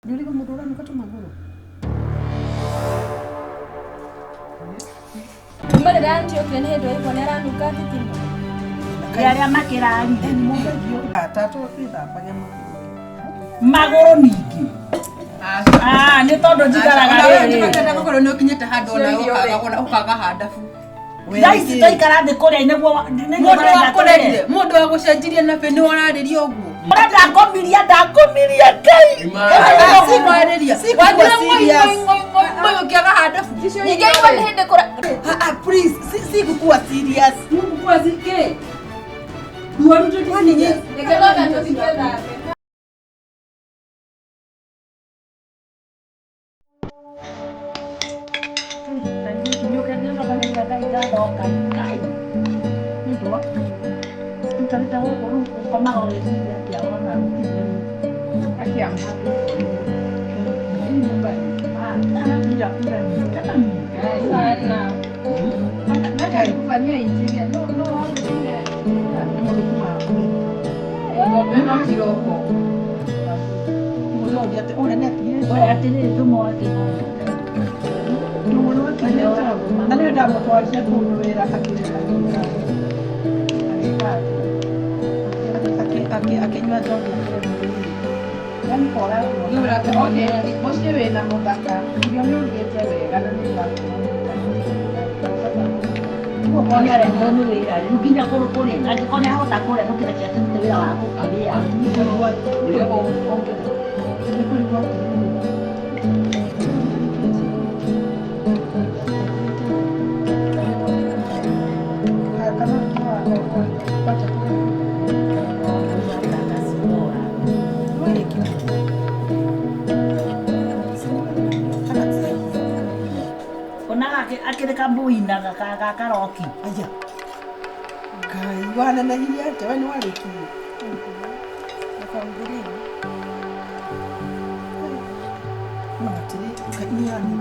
Yule kama mtu ana kata maguru. Mbona rangi yo kene ndo iko na rangi kati timu. Yale makera ani. Ni mmoja hiyo. Tatu pita panya maguru niki. Ni tondo jikaraga riri. Ndakata kokoro no kinyete hado na ukaga hadafu. Daisi toikara de korea niguo mundu wa gucenjiria na peni warariria uguo. Ndakomiria kai. Please, si kukua serious. Kukua zike. Dua mtu tani nyinyi. Nikaona ndo sipenda. Akire kabuina karoki. Aya. Kai wana na hili hata wani wale tu. Nakwambia. Matiri kaniani.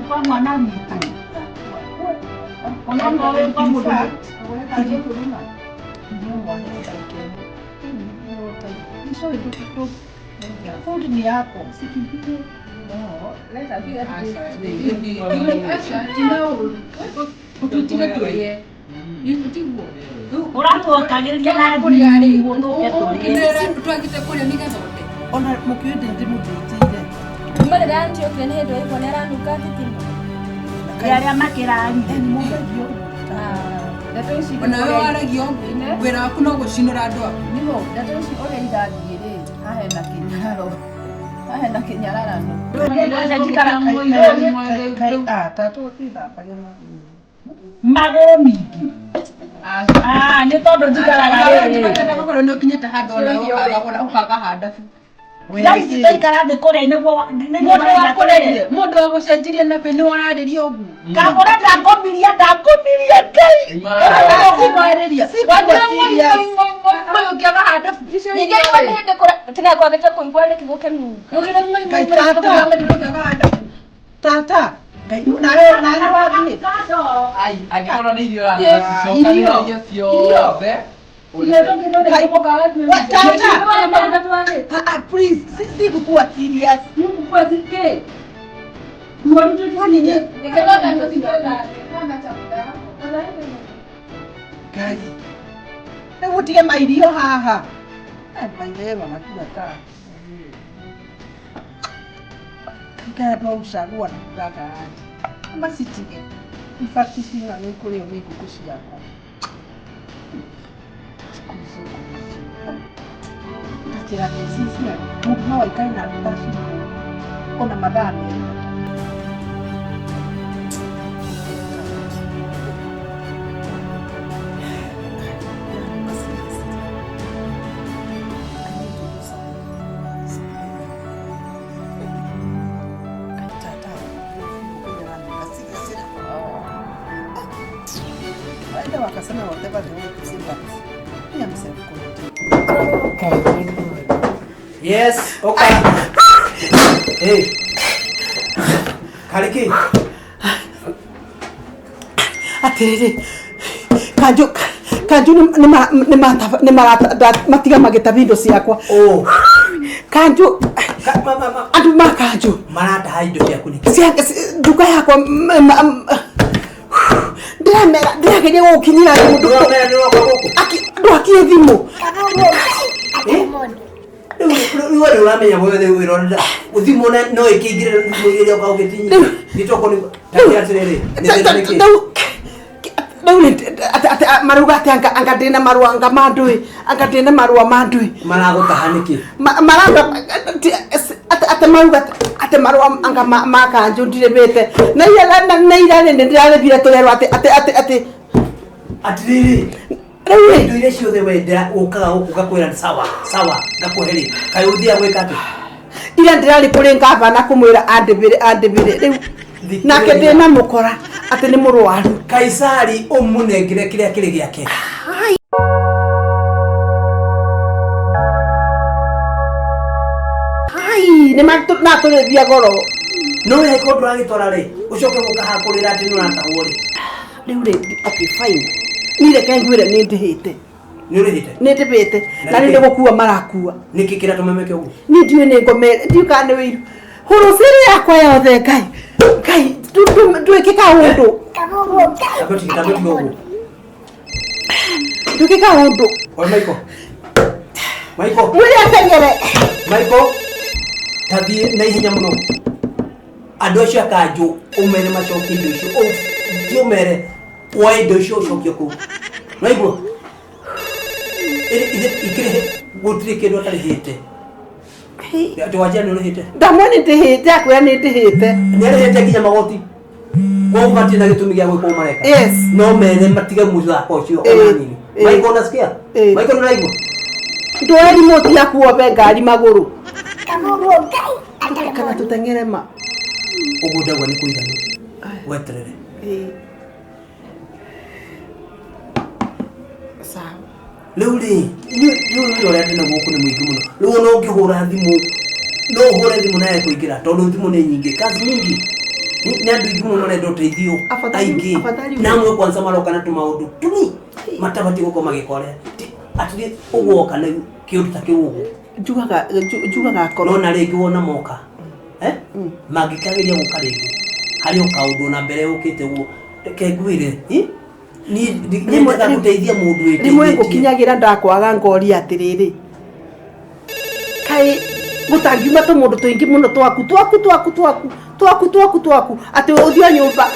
Kwa mwana mtu. Kwa mwana Fundi ni yako. Sikipige. Leta pia tutie. Yutiguo. Urato kageria na kuri mutuke tulie. Twangite kuri niga zote. Ona mukiende ndimu tutire. Mbona rangi yo kene ndo iko na rangi kati timu. Yale makera ani. Ni mmoja hiyo. Ona wewe waragio wira waku no gucinura andu aku. Niho ndatoci ore idathiĩ rĩ hahe na kĩnyararo hahe na kĩnyararano tatu pita panya maguru mingi. Ni tondo jikaraga riri. Kokoro no kinyete hado na ukaga hadafu. Daisi toikara de korea niguo mundu wa gucenjiria na peni warariria uguo. Kagure ndakomiria kai. Tata, na wapi? Ai, agora ni dio la. Please, si kukua serious. kukua zike. Dua mtu tani nyinyi. Nikaona ndo sipenda. Kama chakula. Kai. Hebu tige mairio haha. Maireva makula ta. Kaya pa usagua na kudaka. Kama sitige. In fact, sisi na nikule yako. njĩra cia mũndũ no aikare na rĩtaci ona mathaa merĩ. Wakasema whatever they want to say, but me I'm self-contained. Yes, okay. Hey. Kaliki. Atiriri. Kanju ni matiga mageta vindo ciakwa. Oh. Kanju andu makanju. Marata haindo ciaku ni. Duka yakwa ndirageria gukinyira mundu nduakie thimu Iwe uramenya wewe wironda uthimu no ikingire mwiri ukaugetinyi nitoko ni takiatiriri ata maruga ati anga ndina marua anga mandui anga ndina marua mandui maragutahaniki maranga ate maruga ate marua anga makanju ndiribite na ira ndirare bira torero ate atiriri Rewe nduire ciothe wenda ukaga ugakwira sawa ngakuheri kai uthia gwika ati ira ndirari kuri ngavana kumwira andibire riu nake ndina mukora ati ni murwaru kaisari umunengire kiria kiri giake ni naturithia goro no we ko nduragitwara ri ucoke gukahakurira ati no natahuri riu ri okay fine nire kengwire ni ndihite ni ndibite na ni ndigukuwa marakua niki kira tumemeke ugu ni ndiwe ni ngome ndiukane wiru hurusiri yakwa yothe ngai ndwikika undu tabeti ugu ndwikika undu oi Maiko mwiri atengere Maiko tathie na ihenya muno andu acio akanju umere macoki indo icio o umere wa indo icio ucokie ku Maiko ikire gutire kindu atarihite ati wajia ni urihite ndamoni ndihite akwira ni ndihite ni arihite kinya magoti kwa mati na gitumi gya gwiko mareka yes no mere matiga muthako ucio ona nini Maiko unasikia Maiko nuraigwa ndoeri moti yakuwa ngari maguru kana tutengere ma ugudagwa ni kuigana weterere sawa Luli ni ore ndina guku ni mwingi muno riu no ngihura thimu no hore thimu naye kuingira tondu thimu ni nyingi kazi nyingi ni andu ingi muno rendo teithio aingi namwe kwanza maroka na tumaundu tumi matabati guko magikore atiri ugoka na kiundu ta kiugu njugaga koro no na ringi wona moka magikageria gukaringi hari ukaundu na mbere ukite guo kengwire ni ndika guteithia mundu wete rimwe ngukinyagira ndakwaga ngori atiriri kai gutangiuma to mundu tuingi muno twaku ati uthio nyumba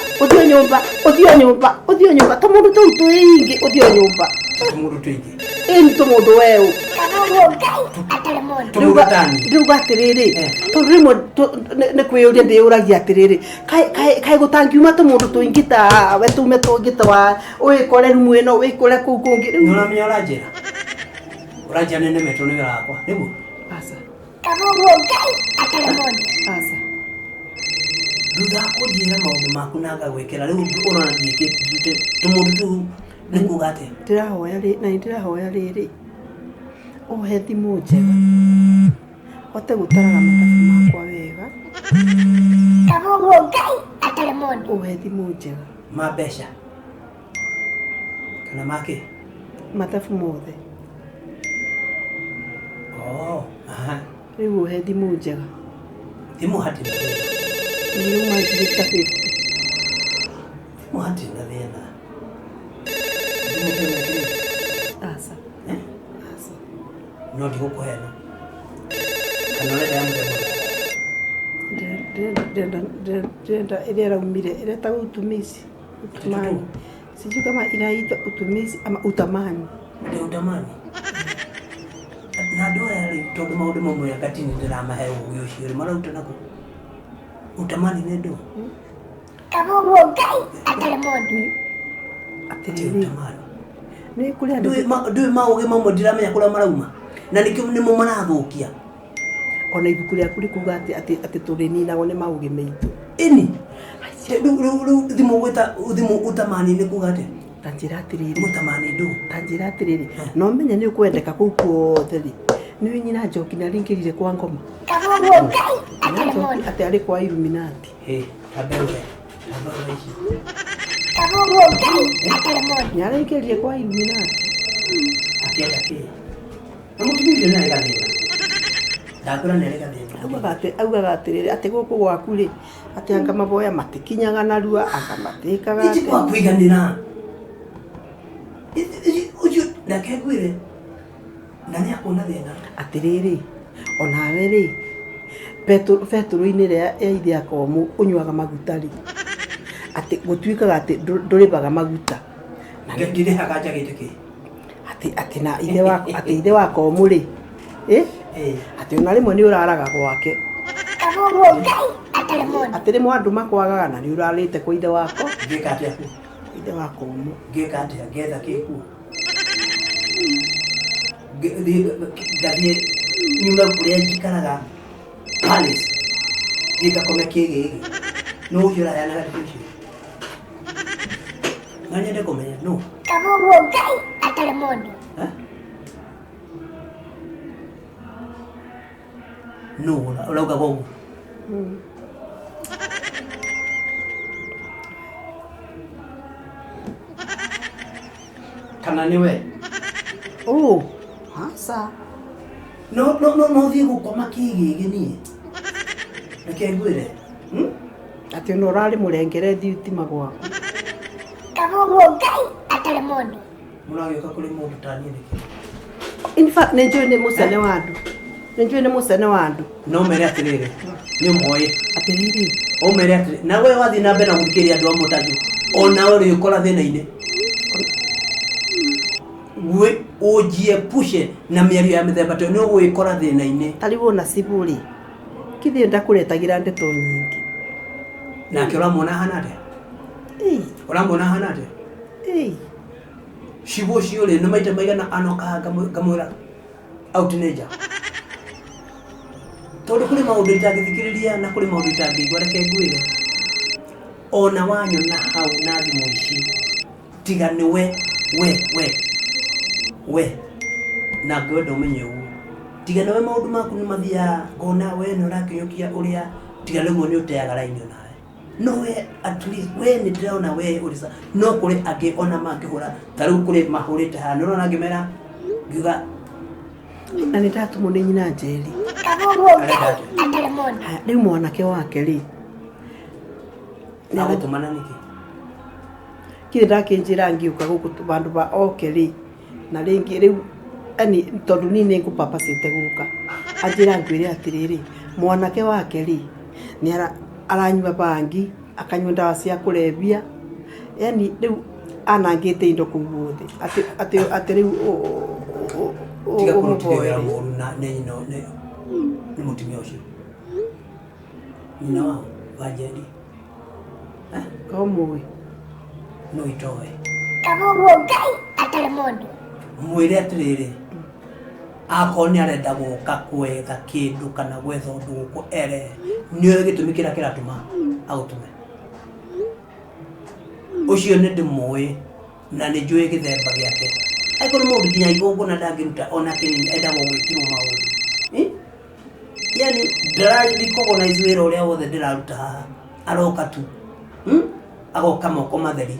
to mundu tuingi uthio nyumba mundu tuingi ni to mundu weu ndiuga atiriri to rimwe ni kwiyuria ndiuragia atiriri kai gutangiuma to mundu tuingi ta we tume tungitwa uikore rimwe ino uikore kuu kungi riu uramenya urajia nene metro ni wira wakwa niguo asa thutha kujira maundu maku na ngagwikira riu urona ndiikite tumundu tu nikuga atia ndirahoya riri uhe thimu njega hote gutaraga matabu makwa wega uhe thimu njega mabesha kana make matabu mothe riu uhe thimu njega thimu hati riu mangirita 50 thimu hati na thina asa no ndigukuhena kana urenda ya muthemba ndenda iria raumire iria ta utumisi utumani sijui kama inaitwa utumisi ama utamani ndio utamani na ndoya ri tondu maundu mamwe akati ni ndiramahe uyu ucio marauta nako utamani ni ndu Kagogo Ngai atari mundu Atiriri utamani ni kuri andu ndui mauge mamwe ndiramenya kuria marauma na nikio nimo marathukia ona ibuku rĩa kuri kuga ati turi ninagwo ni mauge meitu ini thimu utamani ni kuga ati tanjira atiriri utamani ndu tanjira atiriri no menye ni ukwendeka kuu kuothe ri ni nyina njoki na ringirire kwa ngoma Kagogo Ngai atari mundu ati ari kwa Illuminati tabewe Kagogo Ngai atari mundu ni aringirire kwa Illuminati akienda ki amutumire naye gathina ndakura nere gathina augaga atiriri ati guku gwaku ri ati anga maboya matikinyaga narua anga matikaga iti kwa kwiganira uju ndakegwire nani akona thina atiriri onawe ri petro-ini ria ithe akomu unyuaga maguta ri ati gutuikaga ati nduribaga maguta na ndire hakaja gitiki ati na ithe wakomu ri ati ona rimwe ni uraraga gwake Kagogo Ngai atari mundu ati rimwe andu makwagaga na ni urarite kwa ithe wako ngikati aku ithe wakomu ngikati getha kiku gathie nyumba kuria njikaraga palace ngikakome kigigi no ujura yana gatici nganyende kumenya no Kagogo Ngai atari mundu no urauga gogu kana niwe hasa no thie gukoma kigigi ni rekengwire ati no rari murengere thitima gwaku Kagogo Ngai atari mundu muragioka kuri mundu tani niki in fact nenjue ni musene wa andu nenjue ni musene wa andu no mere atirire ni moye atiriri o mere atirire na we wathi na mbere na guthikiria andu amutaju ona uri ukora thina-ini we ujiepushe na miario ya mithemba to no gwikora thina-ini tariwo na ciburi kithi ndakuretagira ndeto nyingi nake uramwona hanate uramwona hanate cibo ciore nä maita maigana anoka ngamwira out nature tondu kuri maundu itangithikiriria na kuri maundu itangigua reke ngwire ona wanyona hau na thimu ici tiga ni we na ngwenda umenye uguo tiga ni we maundu maku ni mathia ngona we ni urakinyukia uria tiga rimwe ni uteaga raini onawe no we at least we ni ndiraona we urisa no kuri angi ona mangihura tariu kuri mahurite ha ni urona ngimera ngiuga na nä ndatumwo nä nyina njeri Kagogo Ngai atari mundu rä u mwanake wake rä nagutumana niki kä ndakä njä ra ngiå ka gå kå bandå ba oke rä na rä ngä rä u ani tondå ni nä ngå papacä te gå ka anjä ra ngwä re atä rä rä mwanake wake rä nä aranyua bangi akanyua ndawa cia kå rebia yani rä u anangä te indo kå u guothe atä rä u tiga kurutigera moru na nyino ni mutumia ucio nyina wao wajedi komå no itoe Kagogo Ngai atari mundu mwire atiriri akoni arenda guka kwetha kindu kana gwetha undu guku ere nio gitumi kira kiratuma agutume ucio ni ndimui na ni njui githemba giake aiko ni mundu nginya igongo na ndangiruta ona kinini enda gwikirwo maundu yani ndarari recognize wira uria wothe ndiraruta haha aroka tu agoka moko matheri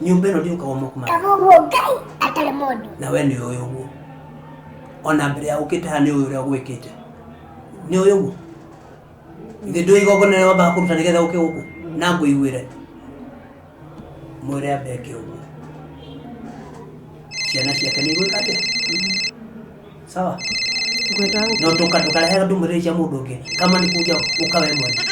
nyumba ino ndiukaga moko matheri Kagogo Ngai atari mundu na we ni uyu guo ona mbere ya ukite ha ni uyu uria gwikite ni uyu guo ithe ndu igogo na wamba kuruta nigetha uke guku na ngwiguire mwire abeke uguo ciana ciake ni gwika atia sawa no tukarehe ndumĩrĩri cia mũndũ ũngĩ kama nĩ kuja ukawe mwene